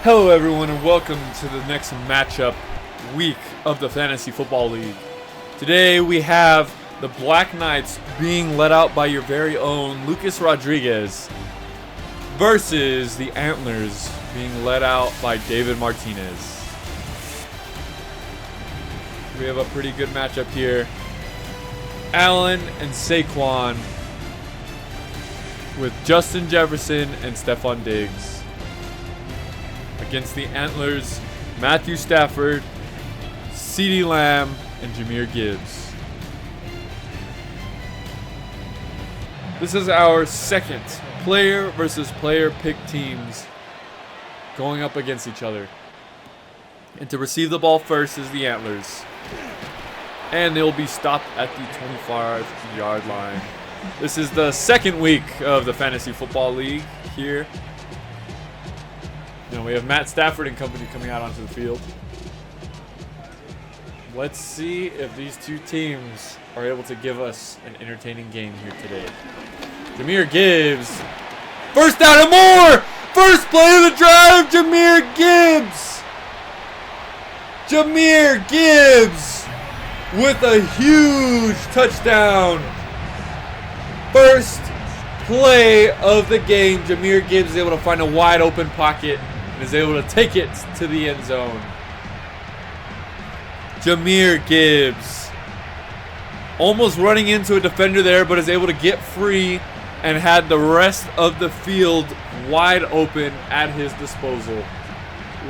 Hello everyone and welcome to the next matchup week of the Fantasy Football League. Today we have the Black Knights being led out by your very own Lucas Rodriguez versus the Antlers being led out by David Martinez. We have a pretty good matchup here. Allen and Saquon with Justin Jefferson and Stephon Diggs. Against the Antlers, Matthew Stafford, CeeDee Lamb, and Jahmyr Gibbs. This is our second player versus player pick teams going up against each other. And to receive the ball first is the Antlers. And they'll be stopped at the 25-yard line. This is the second week of the Fantasy Football League here. We have Matt Stafford and company coming out onto the field. Let's see if these two teams are able to give us an entertaining game here today. Jahmyr Gibbs. First down and more! First play of the drive, Jahmyr Gibbs! Jahmyr Gibbs with a huge touchdown. First play of the game, Jahmyr Gibbs is able to find a wide open pocket and is able to take it to the end zone. Jahmyr Gibbs almost running into a defender there, but is able to get free and had the rest of the field wide open at his disposal.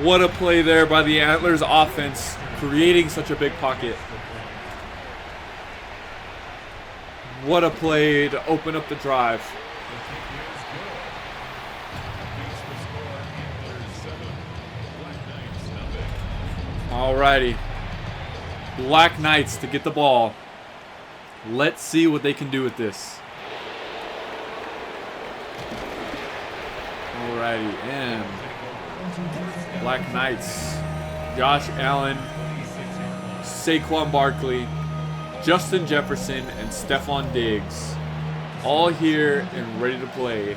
What a play there by the Antlers offense, creating such a big pocket. What a play to open up the drive. Alrighty. Black Knights to get the ball. Let's see what they can do with this. Alrighty, and Black Knights. Josh Allen, Saquon Barkley, Justin Jefferson, and Stephon Diggs. All here and ready to play.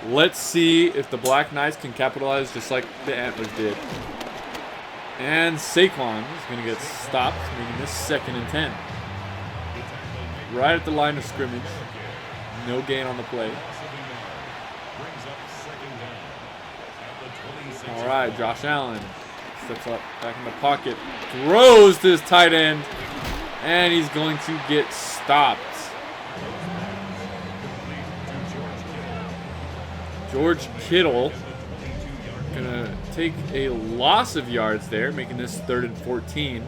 Let's see if the Black Knights can capitalize just like the Antlers did. And Saquon is going to get stopped, making this 2nd and 10. Right at the line of scrimmage. No gain on the play. All right, Josh Allen steps up back in the pocket. Throws to his tight end. And he's going to get stopped. George Kittle going to take a loss of yards there, making this 3rd and 14.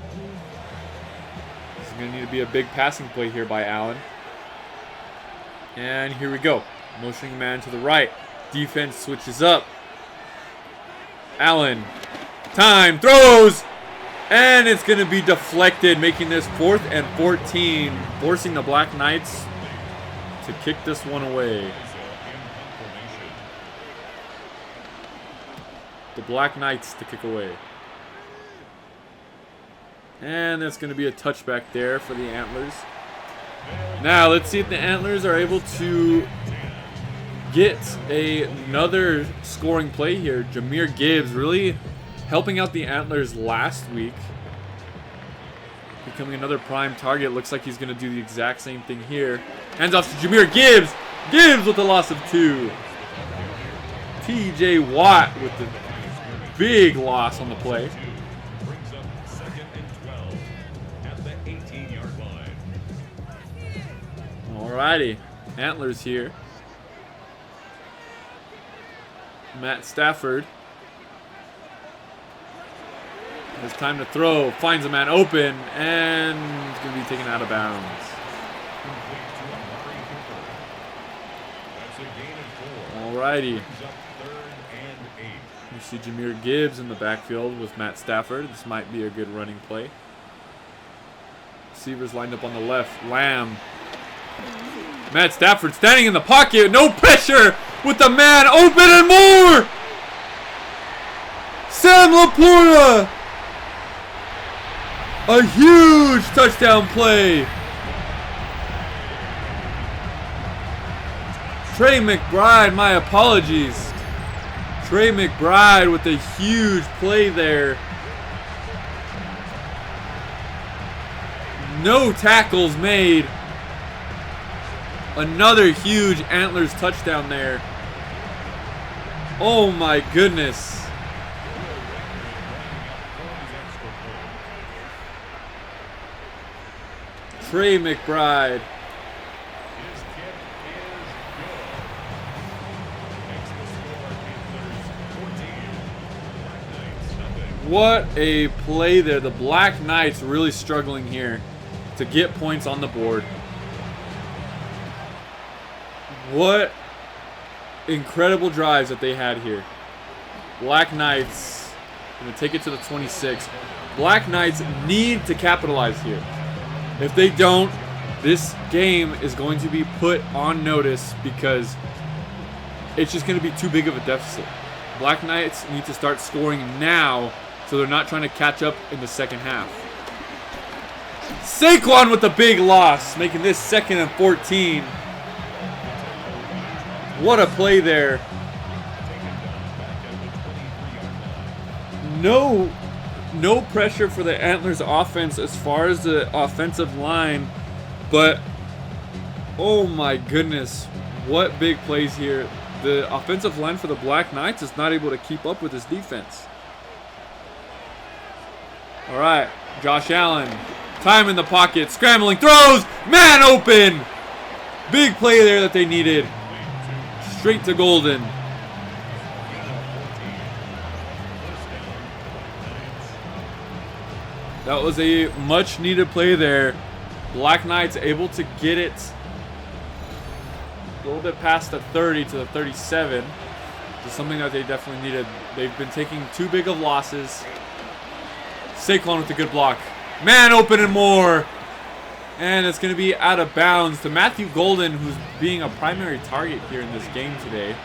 This is going to need to be a big passing play here by Allen. And here we go. Motioning man to the right. Defense switches up. Allen. Time. Throws. And it's going to be deflected, making this 4th and 14. Forcing the Black Knights to kick this one away. The Black Knights to kick away. And that's going to be a touchback there for the Antlers. Now, let's see if the Antlers are able to get another scoring play here. Jahmyr Gibbs really helping out the Antlers last week. Becoming another prime target. Looks like he's going to do the exact same thing here. Hands off to Jahmyr Gibbs. Gibbs with a loss of 2. TJ Watt with the big loss on the play. Alrighty. Antlers here. Matt Stafford. It's time to throw. Finds a man open. And it's going to be taken out of bounds. Alrighty. You see Jahmyr Gibbs in the backfield with Matt Stafford. This might be a good running play. Receivers lined up on the left. Lamb. Matt Stafford standing in the pocket. No pressure with the man open and more. Sam Laporta. A huge touchdown play. Trey McBride, my apologies. Trey McBride with a huge play there. No tackles made. Another huge Antlers touchdown there. Oh my goodness. Trey McBride. What a play there. The Black Knights really struggling here to get points on the board. What incredible drives that they had here. Black Knights going to take it to the 26. Black Knights need to capitalize here. If they don't, this game is going to be put on notice because it's just going to be too big of a deficit. Black Knights need to start scoring now so they're not trying to catch up in the second half. Saquon with the big loss, making this 2nd and 14. What a play there. No pressure for the Antlers offense as far as the offensive line, but oh my goodness, what big plays here. The offensive line for the Black Knights is not able to keep up with this defense. All right, Josh Allen, time in the pocket, scrambling, throws, man open. Big play there that they needed. Straight to Golden. That was a much needed play there. Black Knights able to get it a little bit past the 30 to the 37. It's something that they definitely needed. They've been taking too big of losses. Saquon with a good block. Man open and more. And it's going to be out of bounds to Matthew Golden, who's being a primary target here in this game today.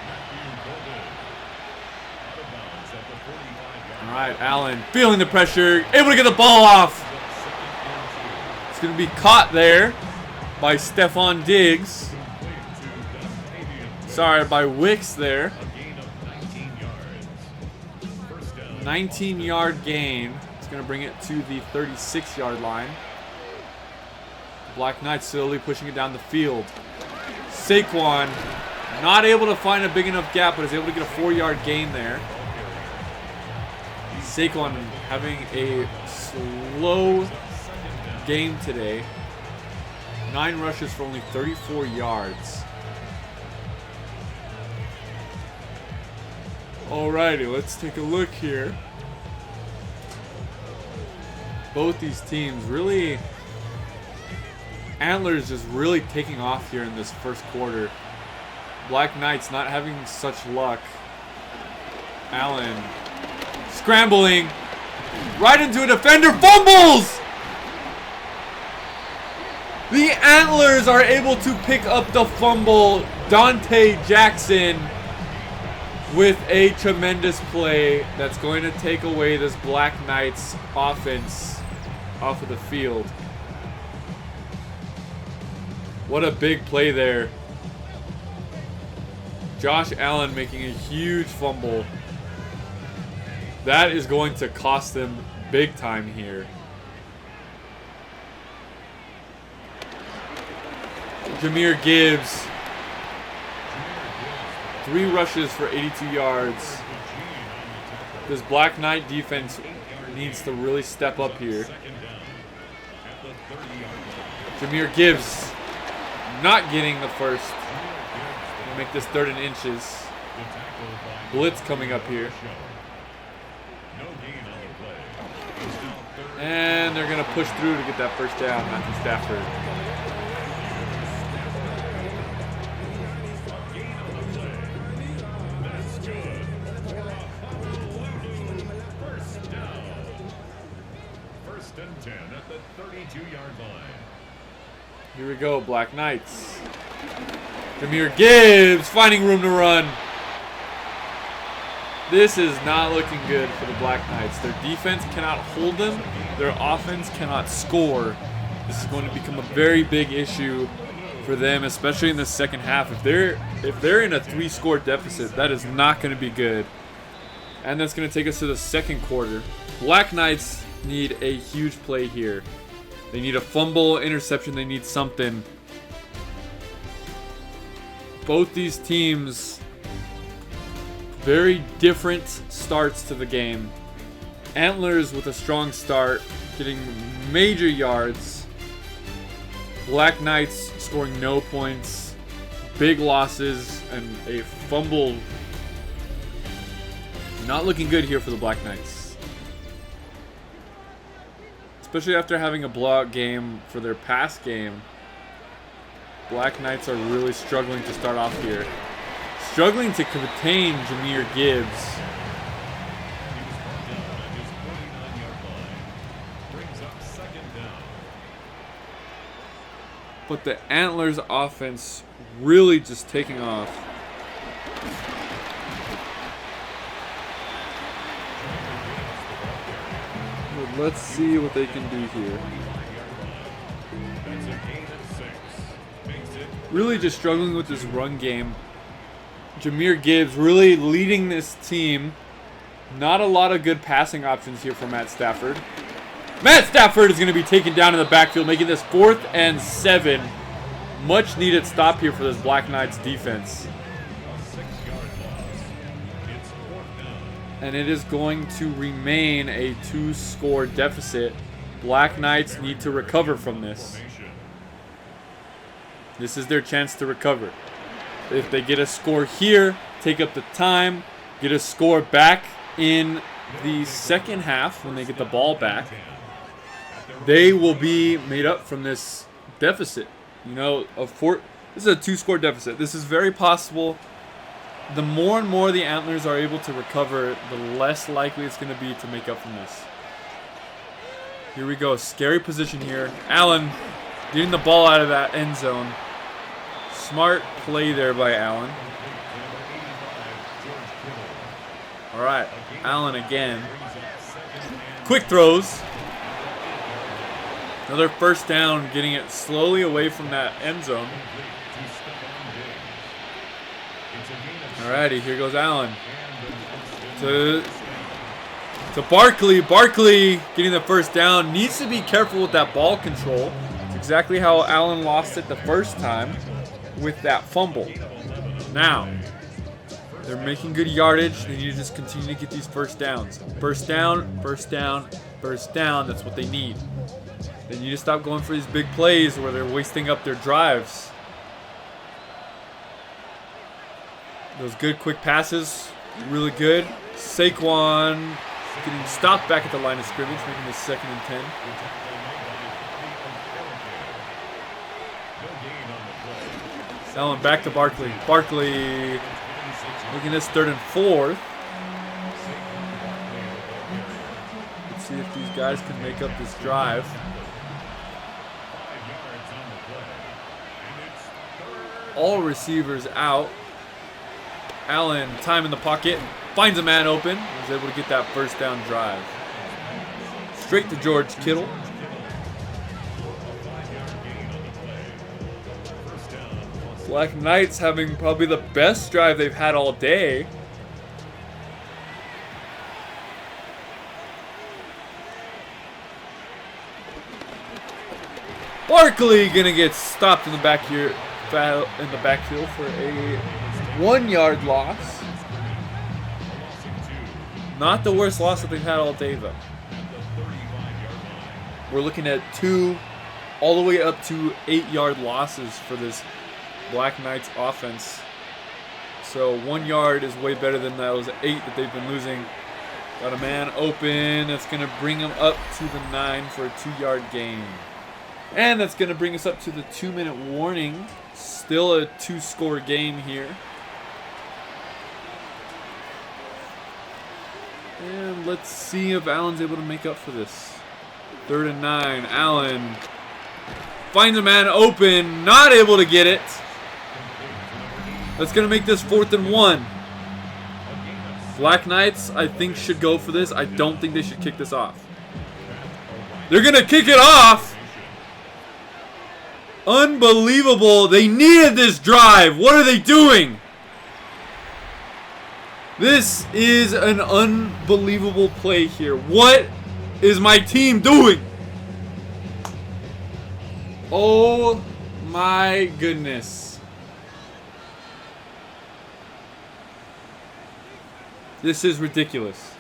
All right, Allen feeling the pressure, able to get the ball off. It's going to be caught there by Stefon Diggs. Sorry, by Wicks there. 19-yard gain. It's going to bring it to the 36-yard line. Black Knights slowly pushing it down the field. Saquon not able to find a big enough gap, but is able to get a 4-yard gain there. Saquon having a slow game today. 9 rushes for only 34 yards. Alrighty, let's take a look here. Both these teams really... Antlers just really taking off here in this first quarter. Black Knights not having such luck. Allen scrambling right into a defender, fumbles! The Antlers are able to pick up the fumble. Dante Jackson with a tremendous play that's going to take away this Black Knights offense off of the field. What a big play there. Josh Allen making a huge fumble. That is going to cost them big time here. Jahmyr Gibbs. 3 rushes for 82 yards. This Black Knight defense needs to really step up here. Jahmyr Gibbs not getting the first. We'll make this 3rd and inches. Blitz coming up here. And they're going to push through to get that first down. Matthew Stafford. First and 10 at the 32-yard line. Here we go, Black Knights. Jahmyr Gibbs finding room to run. This is not looking good for the Black Knights. Their defense cannot hold them. Their offense cannot score. This is going to become a very big issue for them, especially in the second half. If they're in a 3-score deficit, that is not going to be good And that's going to take us to the second quarter. Black Knights need a huge play here. They need a fumble, interception. They need something. Both these teams, very different starts to the game. Antlers with a strong start, getting major yards. Black Knights scoring no points, big losses, and a fumble. Not looking good here for the Black Knights. Especially after having a blowout game for their past game. Black Knights are really struggling to start off here. Struggling to contain Jahmyr Gibbs. But the Antlers offense really just taking off. But let's see what they can do here. Really just struggling with this run game. Jahmyr Gibbs really leading this team. Not a lot of good passing options here for Matt Stafford. Matt Stafford is going to be taken down in the backfield, making this 4th and 7. Much needed stop here for this Black Knights defense. And it is going to remain a 2-score deficit. Black Knights need to recover from this. This is their chance to recover. If they get a score here, take up the time, get a score back in the second half when they get the ball back, they will be made up from this deficit. You know, this is a 2-score deficit. This is very possible. The more and more the Antlers are able to recover, the less likely it's going to be to make up from this. Here we go. Scary position here. Allen getting the ball out of that end zone. Smart play there by Allen. All right. Allen again. Quick throws. Another first down, getting it slowly away from that end zone. Alrighty, here goes Allen. To Barkley. Barkley getting the first down. Needs to be careful with that ball control. It's exactly how Allen lost it the first time with that fumble. Now, they're making good yardage. They need to just continue to get these first downs. First down, first down, first down. That's what they need. They need to stop going for these big plays where they're wasting up their drives. Those good quick passes, really good. Saquon getting stopped back at the line of scrimmage, making this 2nd and 10. Allen back to Barkley. Barkley looking this 3rd and 4th. Let's see if these guys can make up this drive. All receivers out. Allen, time in the pocket, finds a man open, was able to get that first down drive. Straight to George Kittle. Black Knights having probably the best drive they've had all day. Barkley gonna get stopped in the backfield for a 1-yard loss. Not the worst loss that they've had all day, though. We're looking at 2 all the way up to 8-yard losses for this Black Knights offense. So 1 yard is way better than those 8 that they've been losing. Got a man open. That's going to bring them up to the 9 for a 2-yard gain. And that's going to bring us up to the 2-minute warning. Still a 2-score game here. And let's see if Allen's able to make up for this. 3rd and 9. Allen finds a man open. Not able to get it. That's going to make this 4th and 1. Black Knights, I think, should go for this. I don't think they should kick this off. They're going to kick it off. Unbelievable. They needed this drive. What are they doing? This is an unbelievable play here. What is my team doing? Oh my goodness. This is ridiculous.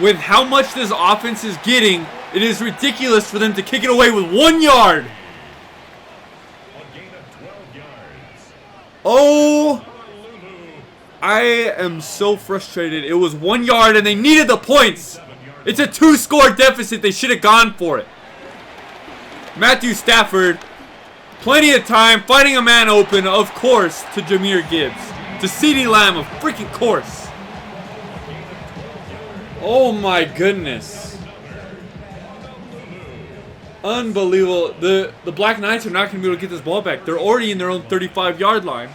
With how much this offense is getting, it is ridiculous for them to kick it away with 1 yard. Oh, I am so frustrated. It was 1 yard and they needed the points. It's a 2-score deficit. They should have gone for it. Matthew Stafford, plenty of time, finding a man open, of course, to Jahmyr Gibbs. To CeeDee Lamb, of freaking course. Oh my goodness. Unbelievable. The Black Knights are not going to be able to get this ball back. They're already in their own 35-yard line.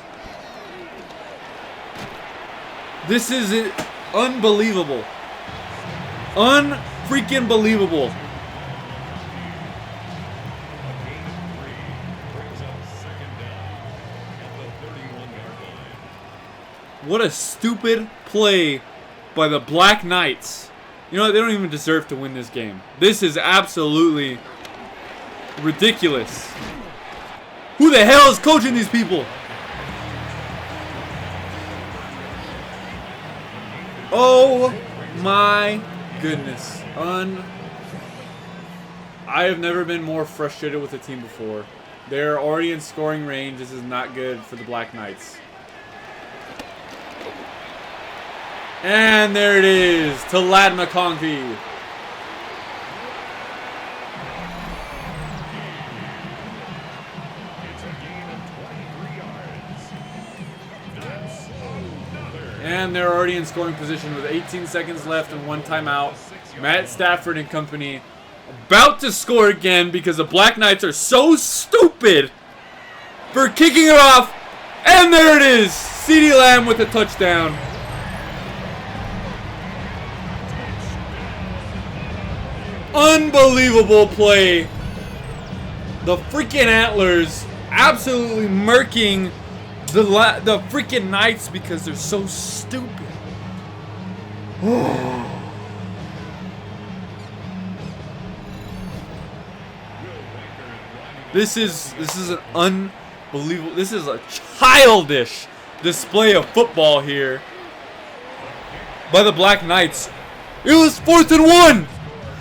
This is unbelievable. Unfreaking believable. What a stupid play by the Black Knights. You know what? They don't even deserve to win this game. This is absolutely ridiculous. Who the hell is coaching these people? Oh my goodness. I have never been more frustrated with a team before. They're already in scoring range. This is not good for the Black Knights. And there it is to Ladd McConkey. And they're already in scoring position with 18 seconds left and 1 timeout. Matt Stafford and company about to score again because the Black Knights are so stupid for kicking it off. And there it is. CeeDee Lamb with a touchdown. Unbelievable play. The freaking Antlers absolutely murking the freaking Knights because they're so stupid. This is an unbelievable. This is a childish display of football here by the Black Knights. It was 4th and 1.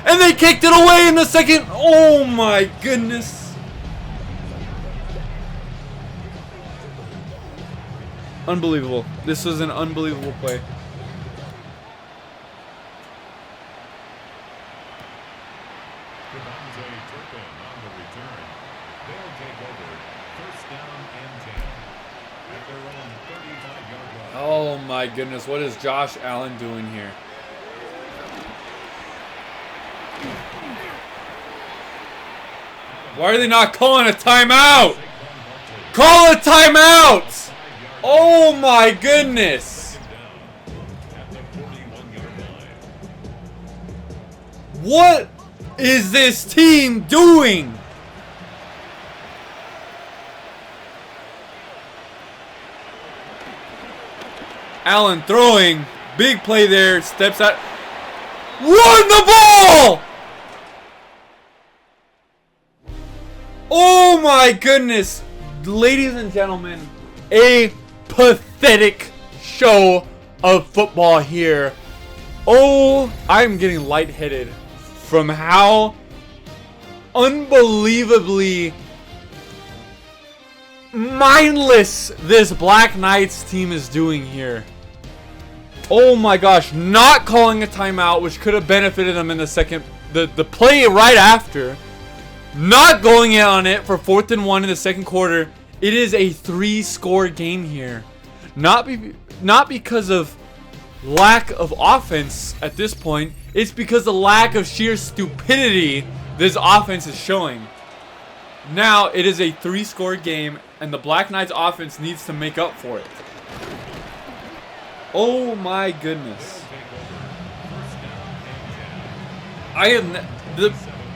And they kicked it away in the second. Oh my goodness. Unbelievable. This was an unbelievable play. Oh my goodness. What is Josh Allen doing here? Why are they not calling a timeout? Call a timeout! Oh my goodness! What is this team doing? Allen throwing. Big play there. Steps out. Won the ball! Oh my goodness. Ladies and gentlemen, a pathetic show of football here. Oh, I'm getting lightheaded from how unbelievably mindless this Black Knights team is doing here. Oh my gosh, not calling a timeout, which could have benefited them in the second, the play right after. Not going in on it for 4th and 1 in the second quarter. It is a 3-score game here. Not because of lack of offense at this point. It's because the lack of sheer stupidity this offense is showing. Now it is a 3-score game, and the Black Knights offense needs to make up for it. Oh my goodness.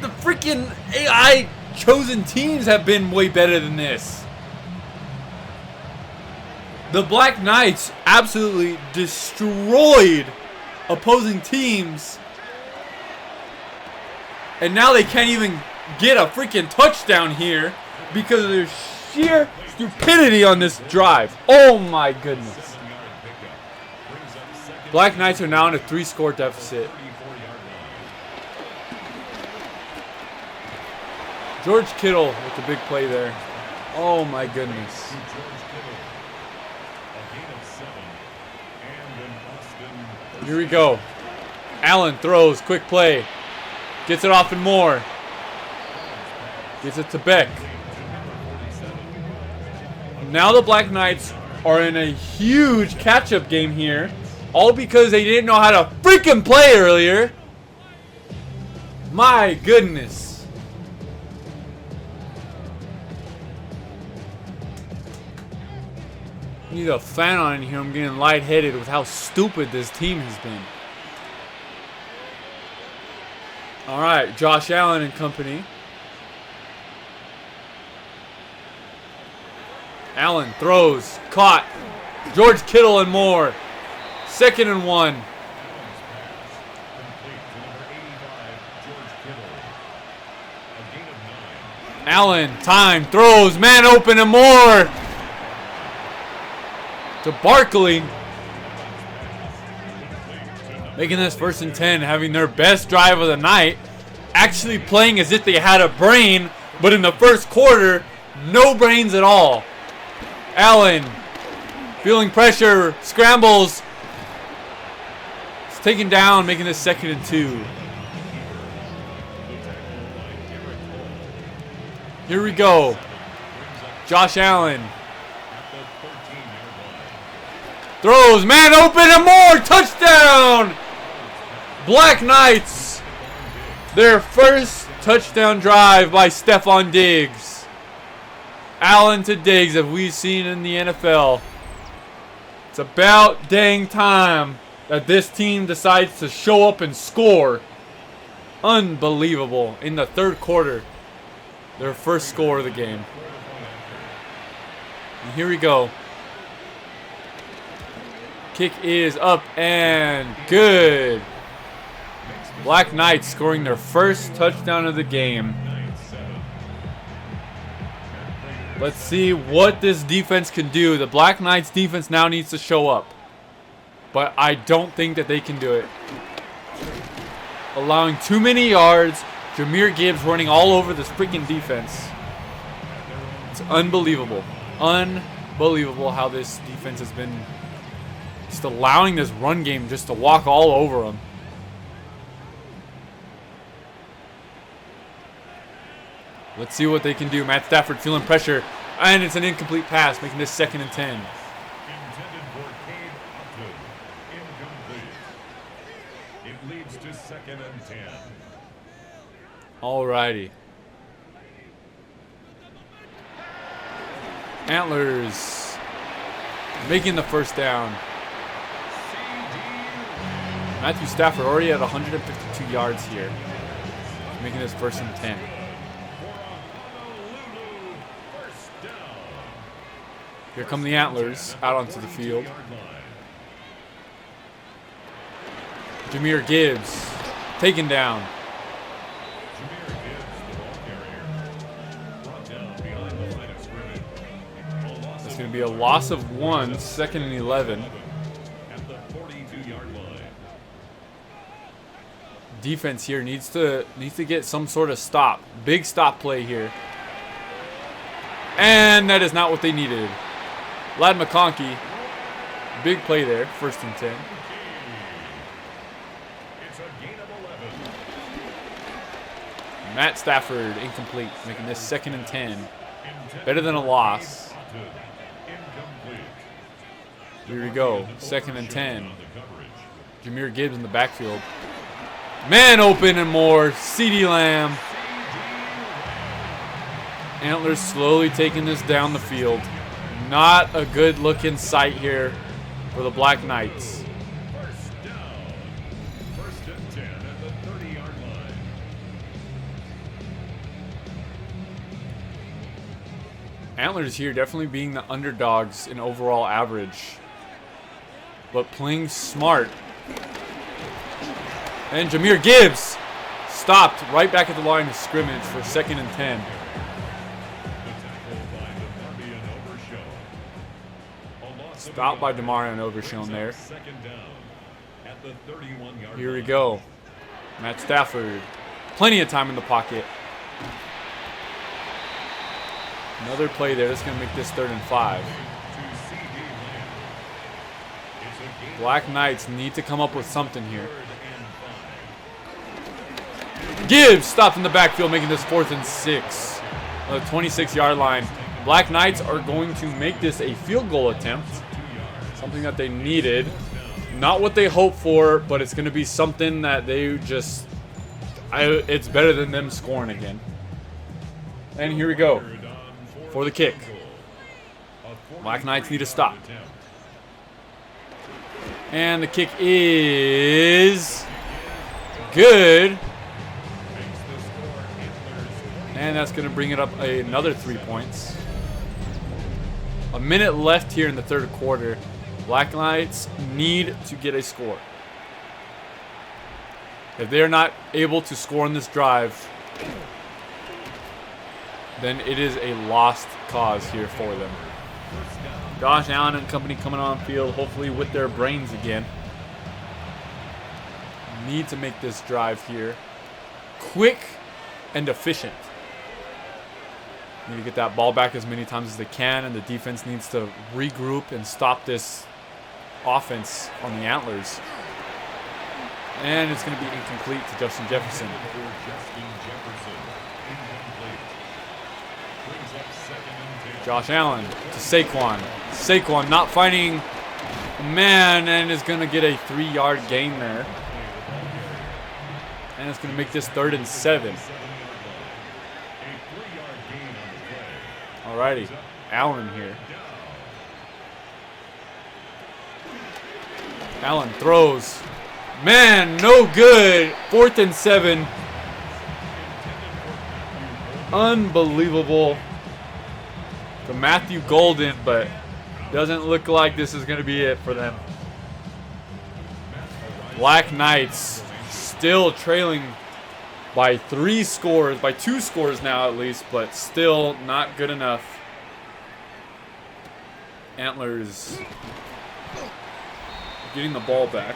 The freaking AI chosen teams have been way better than this. The Black Knights absolutely destroyed opposing teams. And now they can't even get a freaking touchdown here because of their sheer stupidity on this drive. Oh my goodness. Black Knights are now in a 3-score deficit. George Kittle with the big play there. Oh my goodness. Here we go. Allen throws, quick play. Gets it off and more. Gets it to Beck. Now the Black Knights are in a huge catch-up game here. All because they didn't know how to freaking play earlier. My goodness. I need a fan on in here. I'm getting lightheaded with how stupid this team has been. Alright, Josh Allen and company. Allen throws, caught. George Kittle and more. 2nd and 1. Allen, time, throws, man open and more. To Barkley. Making this 1st and 10, having their best drive of the night. Actually playing as if they had a brain, but in the first quarter, no brains at all. Allen, feeling pressure, scrambles. It's taken down, making this 2nd and 2. Here we go. Josh Allen. Throws, man open and more, touchdown! Black Knights, their first touchdown drive by Stefon Diggs. Allen to Diggs, as we've seen in the NFL. It's about dang time that this team decides to show up and score. Unbelievable. In the 3rd quarter, their first score of the game. And here we go. Kick is up and good. Black Knights scoring their first touchdown of the game. Let's see what this defense can do. The Black Knights defense now needs to show up. But I don't think that they can do it. Allowing too many yards. Jahmyr Gibbs running all over this freaking defense. It's unbelievable. Unbelievable how this defense has been just allowing this run game just to walk all over them. Let's see what they can do. Matt Stafford feeling pressure. And it's an incomplete pass, making this 2nd and 10. It leads to 2nd and 10. Alrighty. Antlers making the 1st down. Matthew Stafford already at 152 yards here. Making this 1st and 10. Here come the Antlers out onto the field. Jahmyr Gibbs taken down. It's going to be a loss of 1, 2nd and 11. Defense here needs to get some sort of stop. Big stop play here. And that is not what they needed. Lad McConkey, big play there, 1st and 10. Matt Stafford, incomplete, making this 2nd and 10. Better than a loss. Here we go, 2nd and 10. Jahmyr Gibbs in the backfield. Man open and more, CeeDee Lamb. Antlers slowly taking this down the field. Not a good looking sight here for the Black Knights. 1st and 10 at the 30-yard line. Antlers here definitely being the underdogs in overall average, but playing smart. And Jahmyr Gibbs stopped right back at the line of scrimmage for 2nd and 10. Stopped by Demarion Overshown there. Here we go. Matt Stafford. Plenty of time in the pocket. Another play there. That's going to make this 3rd and 5. Black Knights need to come up with something here. Gibbs stopped in the backfield, making this 4th and 6. On the 26-yard line. Black Knights are going to make this a field goal attempt. Something that they needed. Not what they hoped for, but it's going to be something that they just... it's better than them scoring again. And here we go. For the kick. Black Knights need to stop. And the kick is... good. And that's going to bring it up another 3 points. A minute left here in the 3rd quarter. Black Knights need to get a score. If they are not able to score on this drive, then it is a lost cause here for them. Josh Allen and company coming on field, hopefully with their brains again. Need to make this drive here quick and efficient. Need to get that ball back as many times as they can, and the defense needs to regroup and stop this offense on the Antlers. And it's going to be incomplete to Justin Jefferson. Josh Allen to Saquon. Saquon not finding a man and is going to get a 3-yard gain there. And it's going to make this 3rd and 7. Alrighty, Allen here. Allen throws. Man, no good. 4th and 7. Unbelievable to Matthew Golden, but doesn't look like this is going to be it for them. Black Knights still trailing by 2 scores now at least, but still not good enough. Antlers getting the ball back.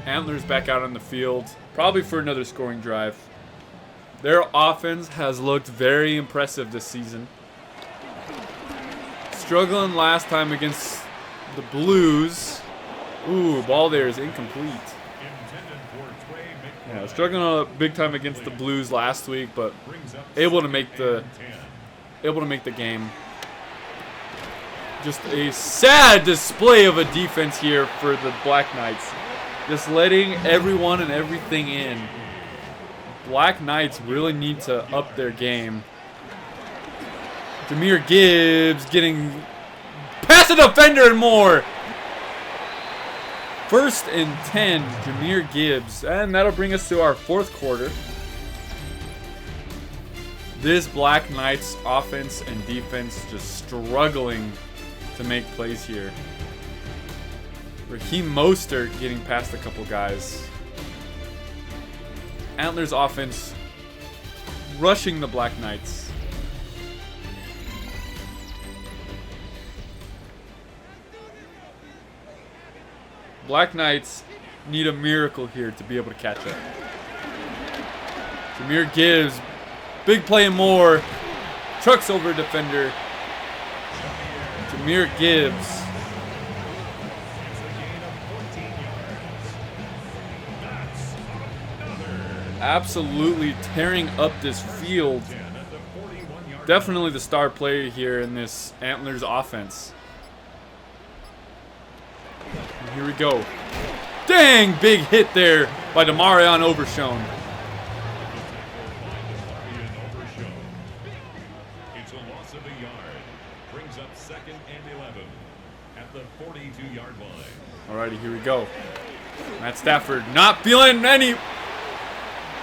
Antlers back out on the field, probably for another scoring drive. Their offense has looked very impressive this season. Struggling last time against the Blues. Ooh, ball there is incomplete. Yeah, struggling a big time against the Blues last week, but able to make the game. Just a sad display of a defense here for the Black Knights. Just letting everyone and everything in. Black Knights really need to up their game. Jahmyr Gibbs getting past the defender and more. 1st and 10, Jahmyr Gibbs. And that'll bring us to our 4th quarter. This Black Knights offense and defense just struggling to make plays here. Raheem Mostert getting past a couple guys. Antlers offense rushing the Black Knights. Black Knights need a miracle here to be able to catch up. Jahmyr Gibbs, big play and more. Trucks over a defender. Jahmyr Gibbs. Absolutely tearing up this field. Definitely the star player here in this Antlers offense. Here we go. Dang, big hit there by Demarion Overshown. It's a loss of a yard. Brings up 2nd and 11 at the 42-yard line. Alrighty, here we go. Matt Stafford not feeling any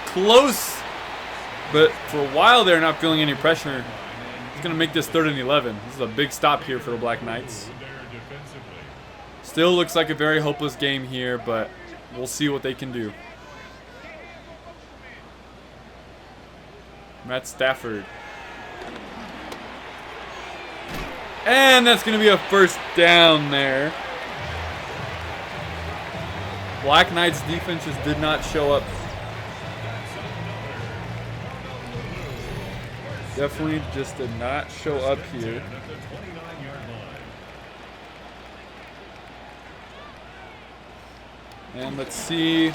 close, but for a while there, not feeling any pressure. He's going to make this 3rd and 11. This is a big stop here for the Black Knights. Still looks like a very hopeless game here, but we'll see what they can do. Matt Stafford. And that's going to be a first down there. Black Knights defense just did not show up. Definitely just did not show up here. And let's see.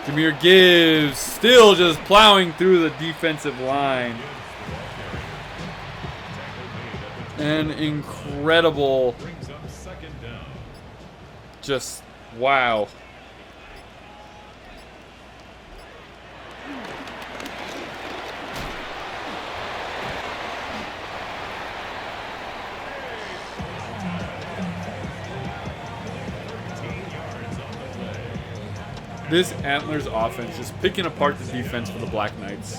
Jameer Gibbs still just plowing through the defensive line. An incredible, just wow. This Antlers offense just picking apart the defense for the Black Knights.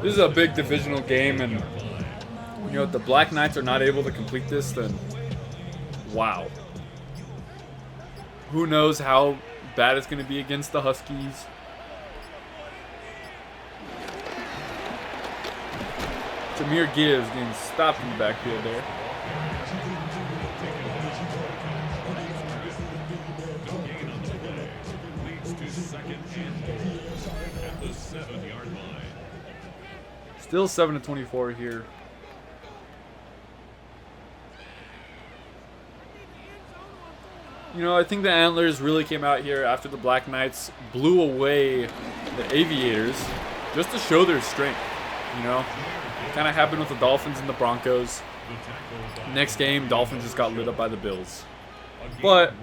This is a big divisional game, and you know, if the Black Knights are not able to complete this, then wow. Who knows how bad it's going to be against the Huskies. Jameer Gibbs getting stopped in the backfield there. Still 7-24 here. You know, I think the Antlers really came out here after the Black Knights blew away the Aviators just to show their strength. You know, kind of happened with the Dolphins and the Broncos. Next game, Dolphins just got lit up by the Bills. But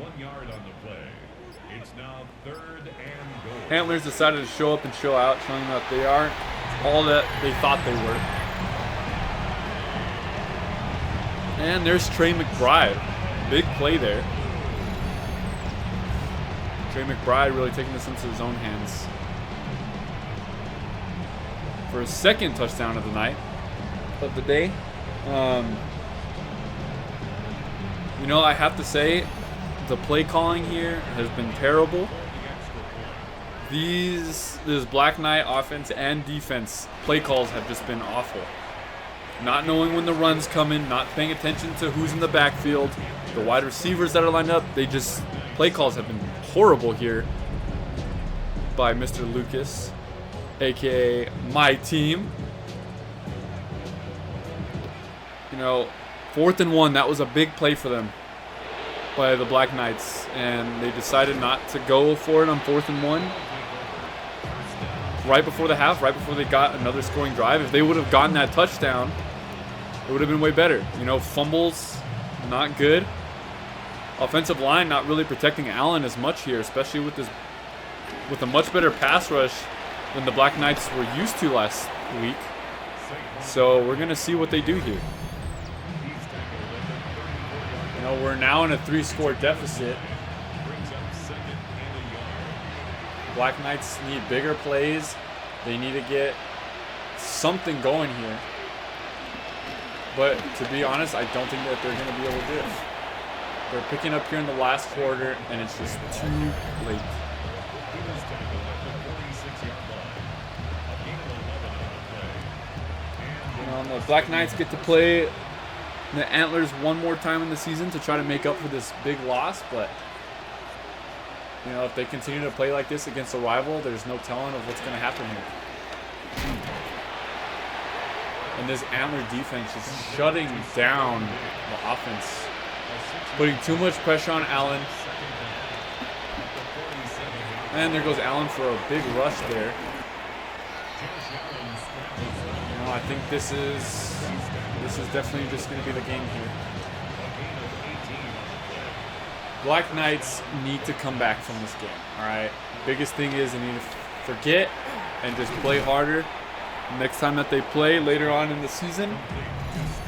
Antlers decided to show up and show out, showing that they aren't all that they thought they were. And there's Trey McBride. Big play there. Trey McBride really taking this into his own hands for his 2nd touchdown of the night, of the day. You know, I have to say, the play calling here has been terrible. This Black Knight offense and defense play calls have just been awful. Not knowing when the run's coming, not paying attention to who's in the backfield, the wide receivers that are lined up, play calls have been horrible here by Mr. Lucas, aka my team. You know, 4th and 1, that was a big play for them by the Black Knights, and they decided not to go for it on 4th and 1 right before the half, right before they got another scoring drive. If they would have gotten that touchdown, it would have been way better. You know, fumbles, not good. Offensive line not really protecting Allen as much here, especially with a much better pass rush than the Black Knights were used to last week. So we're going to see what they do here. You know, we're now in a 3-score deficit. Black Knights need bigger plays. They need to get something going here. But to be honest, I don't think that they're going to be able to do it. They're picking up here in the last quarter, and it's just too late. You know, the Black Knights get to play the Antlers one more time in the season to try to make up for this big loss, but you know, if they continue to play like this against a rival, there's no telling of what's going to happen here. And this Antler defense is shutting down the offense, putting too much pressure on Allen. And there goes Allen for a big rush there. You know, I think this is definitely just going to be the game here. Black Knights need to come back from this game, all right? Biggest thing is they need to forget and just play harder. Next time that they play later on in the season,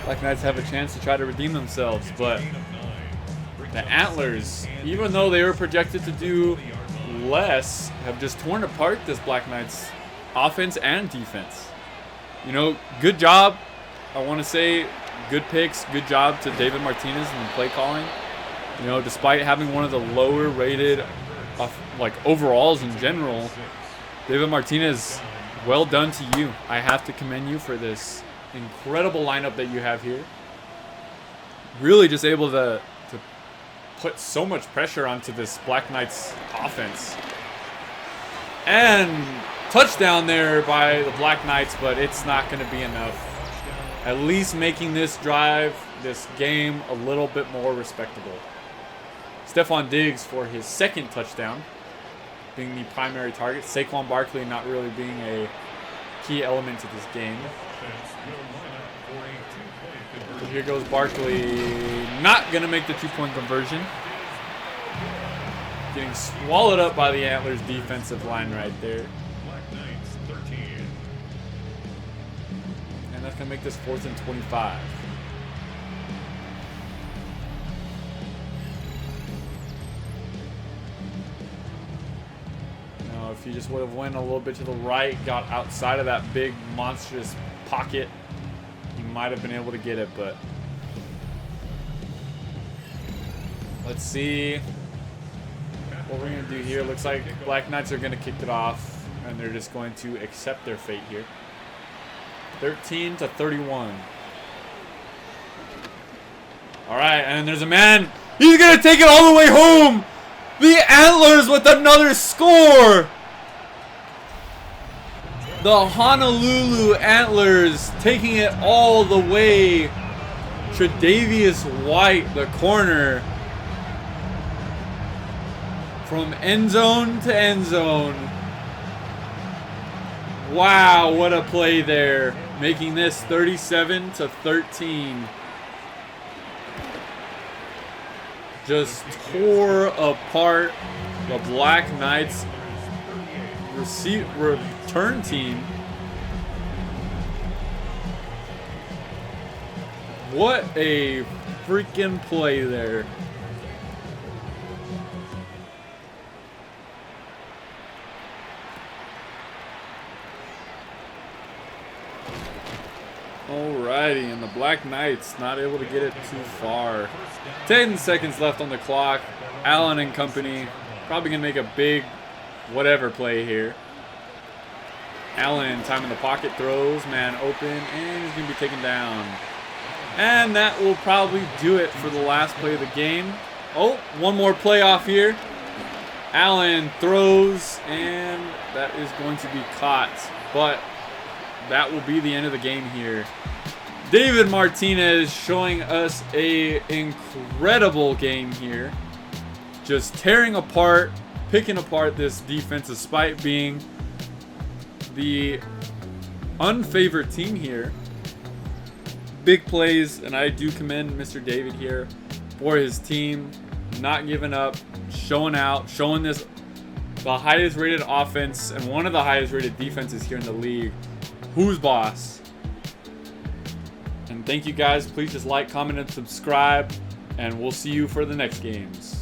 Black Knights have a chance to try to redeem themselves. But the Antlers, even though they were projected to do less have just torn apart this Black Knights offense and defense. You know, good job. I want to say good picks, good job to David Martinez in the play calling. You know, despite having one of the lower rated like overalls in general, David Martinez, well done to you. I have to commend you for this incredible lineup that you have here. Really just able to put so much pressure onto this Black Knights offense. And touchdown there by the Black Knights, but it's not going to be enough. At least making this drive, this game, a little bit more respectable. Stephon Diggs for his second touchdown, being the primary target. Saquon Barkley not really being a key element to this game. So here goes Barkley, not going to make the 2-point conversion. Getting swallowed up by the Antlers defensive line right there. And that's going to make this 4th and 25. Now, if he just would have went a little bit to the right, got outside of that big, monstrous pocket, he might have been able to get it, but let's see what we're going to do here. Looks like Black Knights are going to kick it off, and they're just going to accept their fate here. 13-31. All right, and there's a man. He's going to take it all the way home. The Antlers with another score. The Honolulu Antlers taking it all the way. Tre'Davious White, the corner. From end zone to end zone. Wow, what a play there. Making this 37-13. Just tore apart the Black Knights return team. What a freaking play there. Alrighty, and the Black Knights not able to get it too far. 10 seconds left on the clock. Allen and company probably going to make a big whatever play here. Allen, time in the pocket, throws, man open, and he's going to be taken down. And that will probably do it for the last play of the game. Oh, one more play off here. Allen throws, and that is going to be caught. But that will be the end of the game here. David Martinez showing us an incredible game here. Just tearing apart, picking apart this defense despite being the unfavored team here. Big plays, and I do commend Mr. David here for his team. Not giving up, showing out, showing this the highest rated offense and one of the highest rated defenses here in the league. Who's boss? And thank you guys. Please just like, comment, and subscribe. And we'll see you for the next games.